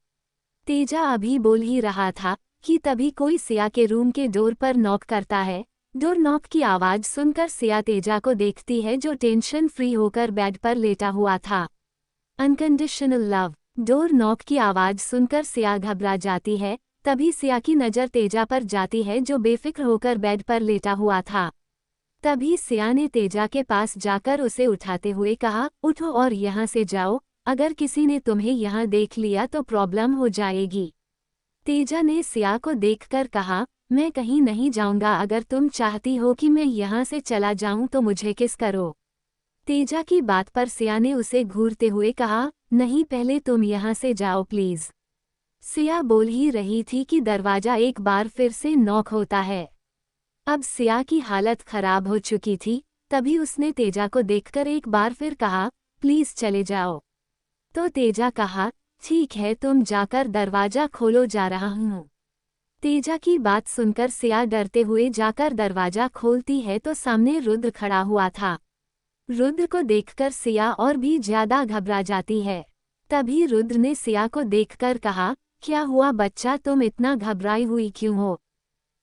तेजा अभी बोल ही रहा था कि तभी कोई सिया के रूम के डोर पर नॉक करता है। डोर नॉक की आवाज़ सुनकर सिया तेजा को देखती है जो टेंशन फ्री होकर बेड पर लेटा हुआ था। Unconditional love. डोर नॉक की आवाज़ सुनकर सिया घबरा जाती है। तभी सिया की नज़र तेजा पर जाती है जो बेफिक्र होकर बेड पर लेटा हुआ था। तभी सिया ने तेजा के पास जाकर उसे उठाते हुए कहा, उठो और यहाँ से जाओ, अगर किसी ने तुम्हें यहाँ देख लिया तो प्रॉब्लम हो जाएगी। तेजा ने सिया को देखकर कहा, मैं कहीं नहीं जाऊँगा, अगर तुम चाहती हो कि मैं यहाँ से चला जाऊँ तो मुझे किस करो। तेजा की बात पर सिया ने उसे घूरते हुए कहा, नहीं, पहले तुम यहाँ से जाओ प्लीज़। सिया बोल ही रही थी कि दरवाज़ा एक बार फिर से नॉक होता है। अब सिया की हालत खराब हो चुकी थी। तभी उसने तेजा को देखकर एक बार फिर कहा, प्लीज़ चले जाओ। तो तेजा कहा, ठीक है, तुम जाकर दरवाज़ा खोलो, जा रहा हूँ। तेजा की बात सुनकर सिया डरते हुए जाकर दरवाज़ा खोलती है तो सामने रुद्र खड़ा हुआ था। रुद्र को देखकर सिया और भी ज्यादा घबरा जाती है। तभी रुद्र ने सिया को देखकर कहा, क्या हुआ बच्चा, तुम इतना घबराई हुई क्यों हो?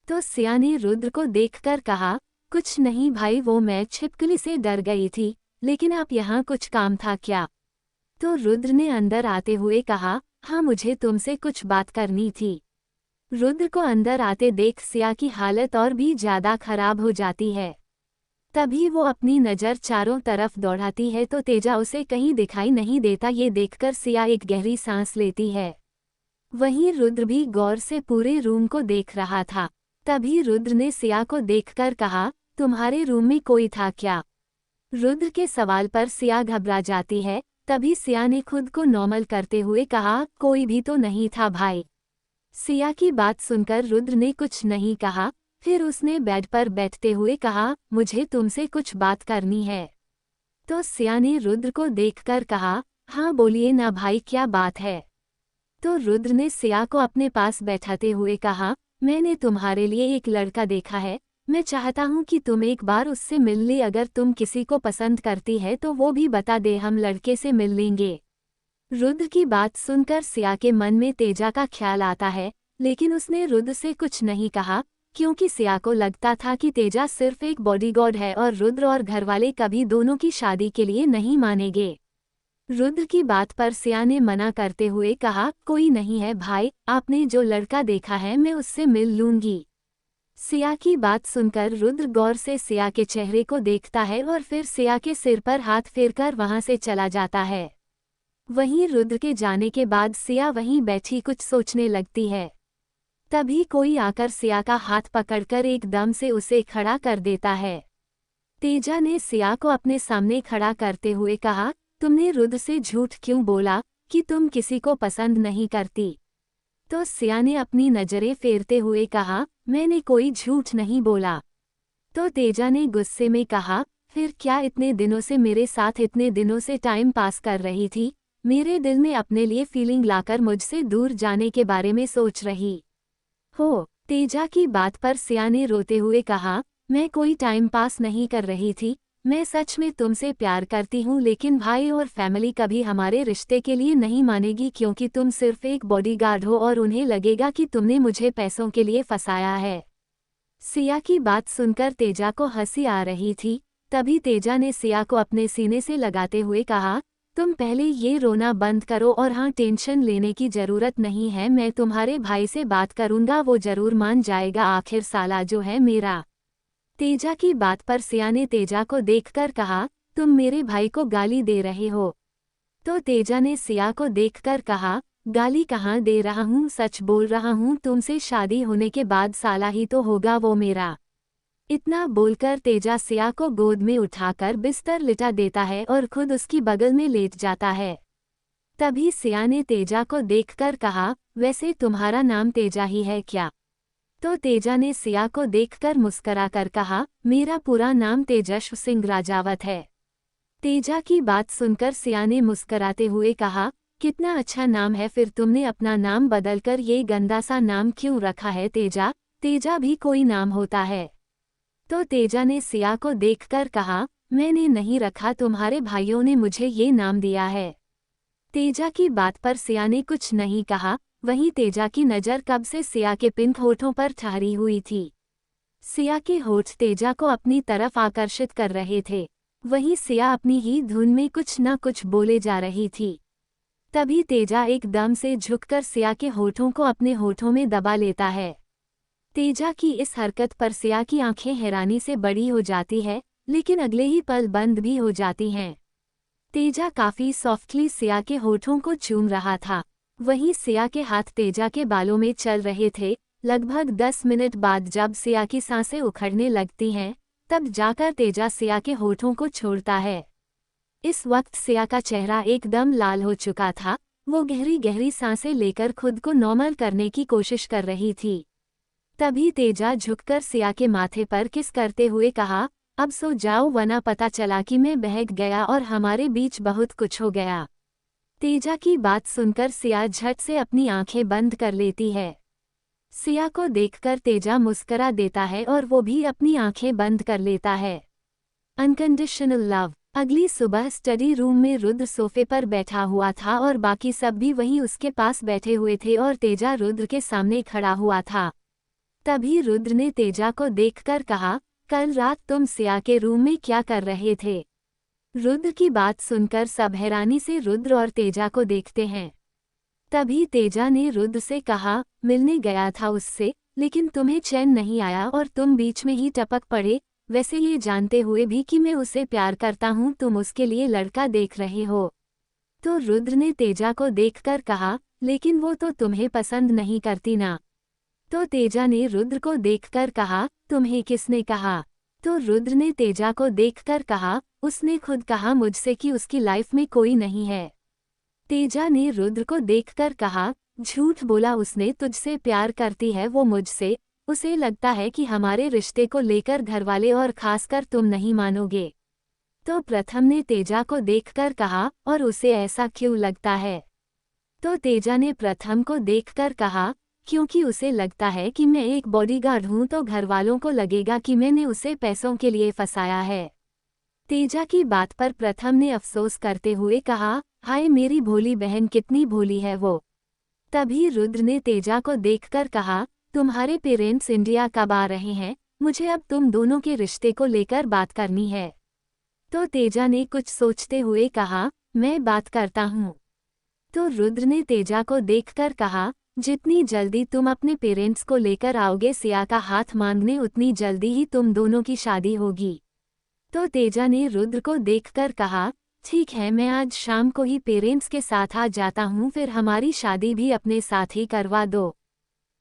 तो सिया ने रुद्र को देखकर कहा, कुछ नहीं भाई, वो मैं छिपकली से डर गई थी, लेकिन आप यहाँ कुछ काम था क्या? तो रुद्र ने अंदर आते हुए कहा, हाँ, मुझे तुमसे कुछ बात करनी थी। रुद्र को अंदर आते देख सिया की हालत और भी ज्यादा खराब हो जाती है। तभी वो अपनी नज़र चारों तरफ दौड़ाती है तो तेजा उसे कहीं दिखाई नहीं देता। ये देखकर सिया एक गहरी सांस लेती है। वहीं रुद्र भी गौर से पूरे रूम को देख रहा था। तभी रुद्र ने सिया को देखकर कहा, तुम्हारे रूम में कोई था क्या? रुद्र के सवाल पर सिया घबरा जाती है। तभी सिया ने खुद को नॉर्मल करते हुए कहा, कोई भी तो नहीं था भाई। सिया की बात सुनकर रुद्र ने कुछ नहीं कहा। फिर उसने बेड पर बैठते हुए कहा, मुझे तुमसे कुछ बात करनी है। तो सिया ने रुद्र को देखकर कहा, हाँ बोलिए ना भाई, क्या बात है? तो रुद्र ने सिया को अपने पास बैठाते हुए कहा, मैंने तुम्हारे लिए एक लड़का देखा है, मैं चाहता हूँ कि तुम एक बार उससे मिल ले, अगर तुम किसी को पसंद करती है तो वो भी बता दे, हम लड़के से मिल लेंगे। रुद्र की बात सुनकर सिया के मन में तेजा का ख्याल आता है, लेकिन उसने रुद्र से कुछ नहीं कहा, क्योंकि सिया को लगता था कि तेजा सिर्फ एक बॉडीगार्ड है और रुद्र और घरवाले कभी दोनों की शादी के लिए नहीं मानेंगे। रुद्र की बात पर सिया ने मना करते हुए कहा, कोई नहीं है भाई, आपने जो लड़का देखा है मैं उससे मिल लूंगी। सिया की बात सुनकर रुद्र गौर से सिया के चेहरे को देखता है और फिर सिया के सिर पर हाथ फेरकर वहां से चला जाता है। वहीं रुद्र के जाने के बाद सिया वहीं बैठी कुछ सोचने लगती है। तभी कोई आकर सिया का हाथ पकड़कर एकदम से उसे खड़ा कर देता है। तेजा ने सिया को अपने सामने खड़ा करते हुए कहा, तुमने रुद्र से झूठ क्यों बोला कि तुम किसी को पसंद नहीं करती? तो सिया ने अपनी नज़रें फेरते हुए कहा, मैंने कोई झूठ नहीं बोला। तो तेजा ने गुस्से में कहा, फिर क्या इतने दिनों से मेरे साथ इतने दिनों से टाइम पास कर रही थी, मेरे दिल में अपने लिए फीलिंग लाकर मुझसे दूर जाने के बारे में सोच रही हो? तेजा की बात पर सिया ने रोते हुए कहा, मैं कोई टाइम पास नहीं कर रही थी, मैं सच में तुमसे प्यार करती हूँ, लेकिन भाई और फैमिली कभी हमारे रिश्ते के लिए नहीं मानेगी, क्योंकि तुम सिर्फ एक बॉडीगार्ड हो और उन्हें लगेगा कि तुमने मुझे पैसों के लिए फंसाया है। सिया की बात सुनकर तेजा को हंसी आ रही थी। तभी तेजा ने सिया को अपने सीने से लगाते हुए कहा, तुम पहले ये रोना बंद करो और हाँ, टेंशन लेने की ज़रूरत नहीं है, मैं तुम्हारे भाई से बात करूँगा, वो ज़रूर मान जाएगा, आखिर साला जो है मेरा। तेजा की बात पर सिया ने तेजा को देखकर कहा, तुम मेरे भाई को गाली दे रहे हो? तो तेजा ने सिया को देखकर कहा, गाली कहाँ दे रहा हूँ, सच बोल रहा हूँ, तुमसे शादी होने के बाद साला ही तो होगा वो मेरा। इतना बोलकर तेजा सिया को गोद में उठाकर बिस्तर लिटा देता है और खुद उसकी बगल में लेट जाता है। तभी सिया ने तेजा को देखकर कहा, वैसे तुम्हारा नाम तेजा ही है क्या? तो तेजा ने सिया को देखकर मुस्कराकर कहा, मेरा पूरा नाम तेजस्व सिंह राजावत है। तेजा की बात सुनकर सिया ने मुस्कराते हुए कहा, कितना अच्छा नाम है, फिर तुमने अपना नाम बदलकर ये गंदा सा नाम क्यों रखा है तेजा? तेजा भी कोई नाम होता है। तो तेजा ने सिया को देखकर कहा, मैंने नहीं रखा, तुम्हारे भाइयों ने मुझे ये नाम दिया है। तेजा की बात पर सिया ने कुछ नहीं कहा। वहीं तेजा की नज़र कब से सिया के पिंक होठों पर ठहरी हुई थी। सिया के होठ तेजा को अपनी तरफ आकर्षित कर रहे थे। वहीं सिया अपनी ही धुन में कुछ न कुछ बोले जा रही थी। तभी तेजा एकदम से झुककर सिया के होठों को अपने होठों में दबा लेता है। तेजा की इस हरकत पर सिया की आंखें हैरानी से बड़ी हो जाती है, लेकिन अगले ही पल बंद भी हो जाती हैं। तेजा काफी सॉफ्टली सिया के होठों को चूम रहा था। वहीं सिया के हाथ तेजा के बालों में चल रहे थे। लगभग 10 मिनट बाद जब सिया की सांसें उखड़ने लगती हैं, तब जाकर तेजा सिया के होठों को छोड़ता है। इस वक्त सिया का चेहरा एकदम लाल हो चुका था। वो गहरी गहरी सांसें लेकर खुद को नॉर्मल करने की कोशिश कर रही थी। तभी तेजा झुककर सिया के माथे पर किस करते हुए कहा, अब सो जाओ, वरना पता चला कि मैं बहक गया और हमारे बीच बहुत कुछ हो गया। तेजा की बात सुनकर सिया झट से अपनी आंखें बंद कर लेती है। सिया को देखकर तेजा मुस्करा देता है और वो भी अपनी आंखें बंद कर लेता है। Unconditional love. अगली सुबह स्टडी रूम में रुद्र सोफे पर बैठा हुआ था और बाकी सब भी वहीं उसके पास बैठे हुए थे और तेजा रुद्र के सामने खड़ा हुआ था। तभी रुद्र ने तेजा को देखकर कहा, कल रात तुम सिया के रूम में क्या कर रहे थे? रुद्र की बात सुनकर सब हैरानी से रुद्र और तेजा को देखते हैं। तभी तेजा ने रुद्र से कहा, मिलने गया था उससे, लेकिन तुम्हें चैन नहीं आया और तुम बीच में ही टपक पड़े। वैसे ये जानते हुए भी कि मैं उसे प्यार करता हूँ, तुम उसके लिए लड़का देख रहे हो। तो रुद्र ने तेजा को देखकर कहा, लेकिन वो तो तुम्हें पसंद नहीं करती ना। तो तेजा ने रुद्र को देखकर कहा, तुम्हें किसने कहा? तो रुद्र ने तेजा को देखकर कहा, उसने खुद कहा मुझसे कि उसकी लाइफ में कोई नहीं है। तेजा ने रुद्र को देखकर कहा, झूठ बोला, उसने तुझसे प्यार करती है वो मुझसे। उसे लगता है कि हमारे रिश्ते को लेकर घरवाले और खासकर तुम नहीं मानोगे। तो प्रथम ने तेजा को देखकर कहा, और उसे ऐसा क्यों लगता है? तो तेजा ने प्रथम को देखकर कहा, क्योंकि उसे लगता है कि मैं एक बॉडीगार्ड हूं, तो घरवालों को लगेगा कि मैंने उसे पैसों के लिए फंसाया है। तेजा की बात पर प्रथम ने अफसोस करते हुए कहा, हाय मेरी भोली बहन, कितनी भोली है वो। तभी रुद्र ने तेजा को देखकर कहा, तुम्हारे पेरेंट्स इंडिया कब आ रहे हैं? मुझे अब तुम दोनों के रिश्ते को लेकर बात करनी है। तो तेजा ने कुछ सोचते हुए कहा, मैं बात करता हूँ। तो रुद्र ने तेजा को देखकर कहा, जितनी जल्दी तुम अपने पेरेंट्स को लेकर आओगे सिया का हाथ मांगने, उतनी जल्दी ही तुम दोनों की शादी होगी। तो तेजा ने रुद्र को देखकर कहा, ठीक है, मैं आज शाम को ही पेरेंट्स के साथ आ जाता हूँ, फिर हमारी शादी भी अपने साथ ही करवा दो।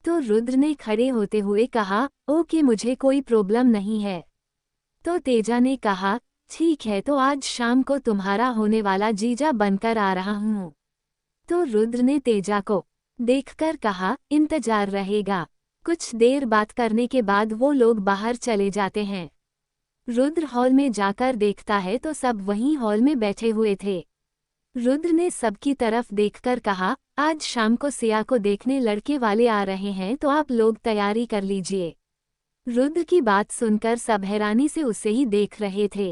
तो रुद्र ने खड़े होते हुए कहा, ओके, मुझे कोई प्रॉब्लम नहीं है। तो तेजा ने कहा, ठीक है, तो आज शाम को तुम्हारा होने वाला जीजा बनकर आ रहा हूँ। तो रुद्र ने तेजा को देखकर कहा, इंतजार रहेगा। कुछ देर बात करने के बाद वो लोग बाहर चले जाते हैं। रुद्र हॉल में जाकर देखता है तो सब वहीं हॉल में बैठे हुए थे। रुद्र ने सबकी तरफ देखकर कहा, आज शाम को सिया को देखने लड़के वाले आ रहे हैं, तो आप लोग तैयारी कर लीजिए। रुद्र की बात सुनकर सब हैरानी से उसे ही देख रहे थे।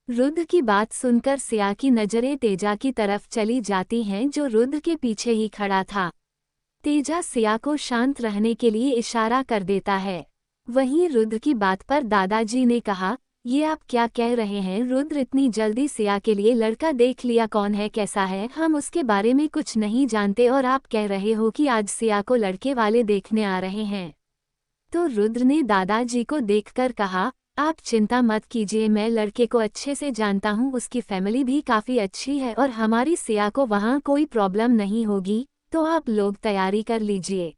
रुद्र की बात सुनकर सिया की नजरें तेजा की तरफ चली जाती हैं, जो रुद्र के पीछे ही खड़ा था। तेजा सिया को शांत रहने के लिए इशारा कर देता है। वहीं रुद्र की बात पर दादाजी ने कहा, ये आप क्या कह रहे हैं रुद्र, इतनी जल्दी सिया के लिए लड़का देख लिया? कौन है, कैसा है? हम उसके बारे में कुछ नहीं जानते और आप कह रहे हो कि आज सिया को लड़के वाले देखने आ रहे हैं। तो रुद्र ने दादाजी को देखकर कहा, आप चिंता मत कीजिए, मैं लड़के को अच्छे से जानता हूँ, उसकी फैमिली भी काफ़ी अच्छी है और हमारी सिया को वहाँ कोई प्रॉब्लम नहीं होगी, तो आप लोग तैयारी कर लीजिए।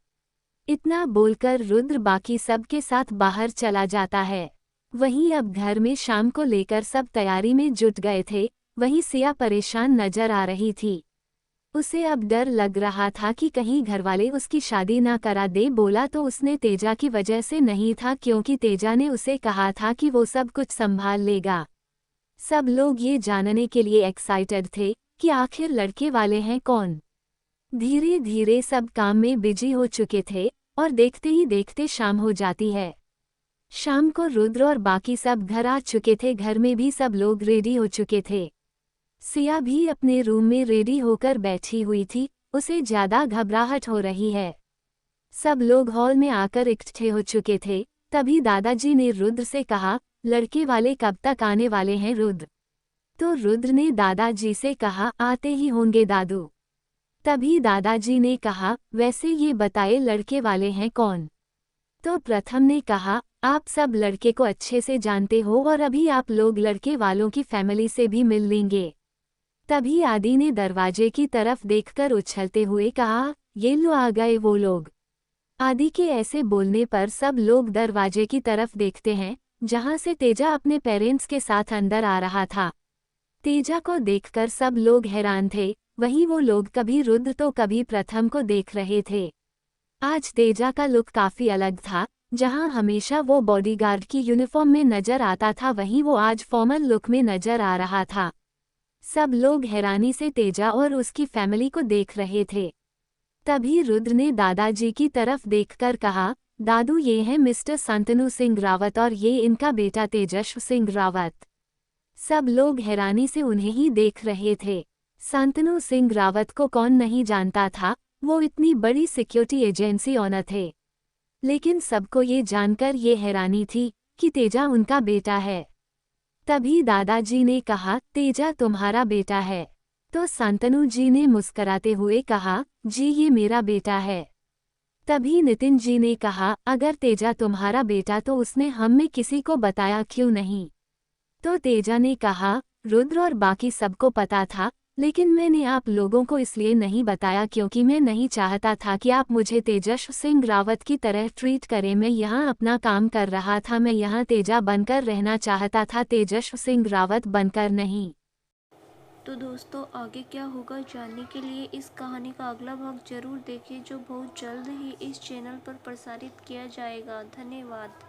इतना बोलकर रुद्र बाकी सबके साथ बाहर चला जाता है। वहीं अब घर में शाम को लेकर सब तैयारी में जुट गए थे। वहीं सिया परेशान नजर आ रही थी। उसे अब डर लग रहा था कि कहीं घरवाले उसकी शादी ना करा दे। बोला तो उसने तेजा की वजह से नहीं था, क्योंकि तेजा ने उसे कहा था कि वो सब कुछ संभाल लेगा। सब लोग ये जानने के लिए एक्साइटेड थे कि आखिर लड़के वाले हैं कौन। धीरे धीरे सब काम में बिजी हो चुके थे और देखते ही देखते शाम हो जाती है। शाम को रुद्र और बाकी सब घर आ चुके थे। घर में भी सब लोग रेडी हो चुके थे। सिया भी अपने रूम में रेडी होकर बैठी हुई थी, उसे ज्यादा घबराहट हो रही है। सब लोग हॉल में आकर इकट्ठे हो चुके थे। तभी दादाजी ने रुद्र से कहा, लड़के वाले कब तक आने वाले हैं रुद्र? तो रुद्र ने दादाजी से कहा, आते ही होंगे दादू। तभी दादाजी ने कहा, वैसे ये बताए लड़के वाले हैं कौन? तो प्रथम ने कहा, आप सब लड़के को अच्छे से जानते हो और अभी आप लोग लड़के वालों की फैमिली से भी मिल लेंगे। तभी आदि ने दरवाजे की तरफ देखकर उछलते हुए कहा, ये लो आ गए वो लोग। आदि के ऐसे बोलने पर सब लोग दरवाजे की तरफ देखते हैं, जहां से तेजा अपने पेरेंट्स के साथ अंदर आ रहा था। तेजा को देखकर सब लोग हैरान थे, वहीं वो लोग कभी रुद्र तो कभी प्रथम को देख रहे थे। आज तेजा का लुक काफी अलग था, जहां हमेशा वो बॉडीगार्ड की यूनिफॉर्म में नजर आता था, वहीं वो आज फॉर्मल लुक में नजर आ रहा था। सब लोग हैरानी से तेजा और उसकी फैमिली को देख रहे थे। तभी रुद्र ने दादाजी की तरफ देखकर कहा, दादू ये हैं मिस्टर शांतनु सिंह रावत और ये इनका बेटा तेजस्व सिंह रावत। सब लोग हैरानी से उन्हें ही देख रहे थे। शांतनु सिंह रावत को कौन नहीं जानता था, वो इतनी बड़ी सिक्योरिटी एजेंसी ओनर थे। लेकिन सबको ये जानकर ये हैरानी थी कि तेजा उनका बेटा है। तभी दादाजी ने कहा, तेजा तुम्हारा बेटा है? तो शांतनु जी ने मुस्कराते हुए कहा, जी ये मेरा बेटा है। तभी नितिन जी ने कहा, अगर तेजा तुम्हारा बेटा तो उसने हम में किसी को बताया क्यों नहीं? तो तेजा ने कहा, रुद्र और बाकी सबको पता था, लेकिन मैंने आप लोगों को इसलिए नहीं बताया क्योंकि मैं नहीं चाहता था कि आप मुझे तेजस्व सिंह रावत की तरह ट्रीट करें। मैं यहाँ अपना काम कर रहा था, मैं यहाँ तेजा बनकर रहना चाहता था, तेजस्व सिंह रावत बनकर नहीं। तो दोस्तों आगे क्या होगा जानने के लिए इस कहानी का अगला भाग जरूर देखें, जो बहुत जल्द ही इस चैनल पर प्रसारित किया जाएगा। धन्यवाद।